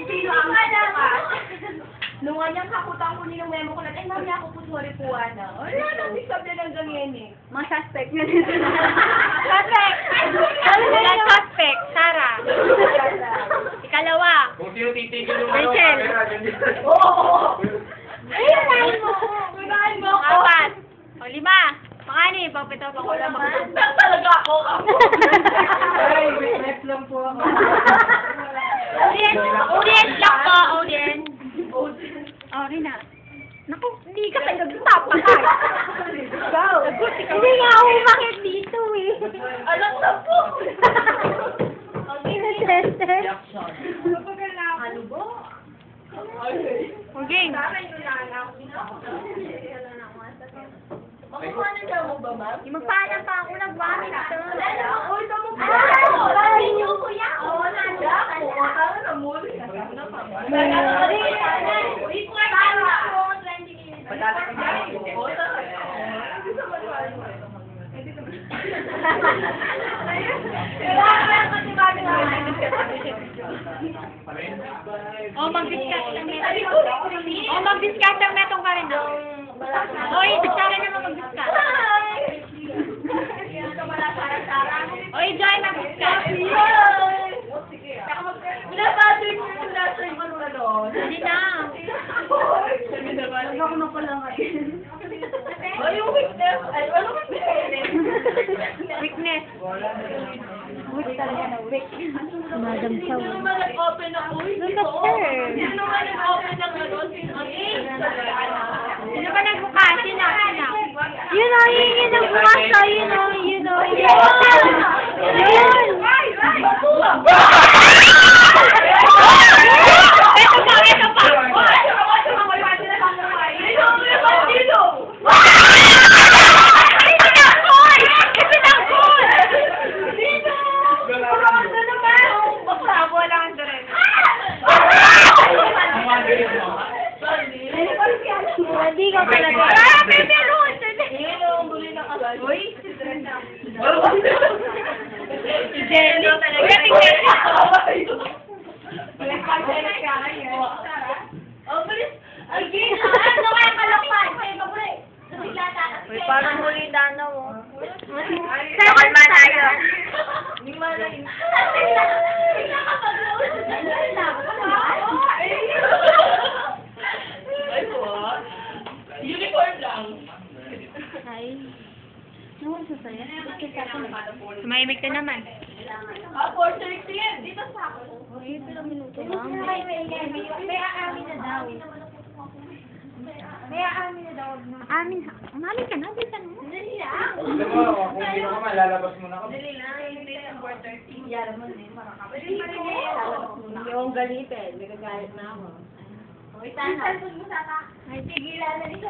Sino ang nagkakas? Nung anyang kakutang ko ng memo ko na, ay, mami, ako po, sorry po, ano. Wala nang sabi ng ganyan eh. Mga suspect na dito. Suspect! Suspect, Sarah. Ikalawa. Kung sino titigil yung Rachel. camera, ganyan. Oo! Ayun, unahin mo ako. Unahin mo ako. 4. O 5. Pangani, papito pa ko lang. Suspect talaga ako. Ay, witness lang po ako. Audience lang po, audience. Oh, Rina. Naku, hindi ka tayo nagtapakan. Hindi nga ako umakit dito eh. Alam na po. Ina-stress. Ano ba? Okay. Makuha na daw mo ba, ma'am? Magpaalam pa ako, nag-vomit ito. Uy, ito mo pa. Ay, yung kuya. Oo, nanda. Oo, tara na muli. Oh, mag-discuss lang meron. Oh, mag-discuss lang metong ka rin. Oy, sa akin naman mag-discuss. Oy, Joy, mag-discuss. Binabati ko yung nasa yung ano na doon. Hindi na. Ako na pala ngayon. Oh, yung weakness. Ay, ano weakness? Weakness. Weak talaga na weak. Madam Chow. Sino naman nag-open ng Look at her. Sino naman nag-open ng ano? Sino ba nagbukas? Sino? Yun o, yun nagbukas o, yun o, yun o, yun. Ito pa, ito pa. Hindi ka talaga. Grabe, meron! Yun ang buli na kasal. Uy! Si Jenny. Talaga. Oh, bilis! Again! Ano kaya kalakpan? Uy, parang huli danaw, oh. Sakal man tayo. Hindi man na yun. Ay, what? Uniform lang. Ay. Ano sa saya? Sumahimik ka naman. Ah, 4:30 yan. Dito sa ako. Ay, ilang minuto lang. May aamin na daw. May aamin na daw. Amin ha. Umamin ka na, bisa mo. Dali lang. Alam mo, kung hindi ka malalabas muna ka. Dali lang. Hindi lang 4:30. Yara mo na yun. Marakapit. Yung galit eh. Nagagalit na ako. Ay, tanong. Ay, tigilan na rin.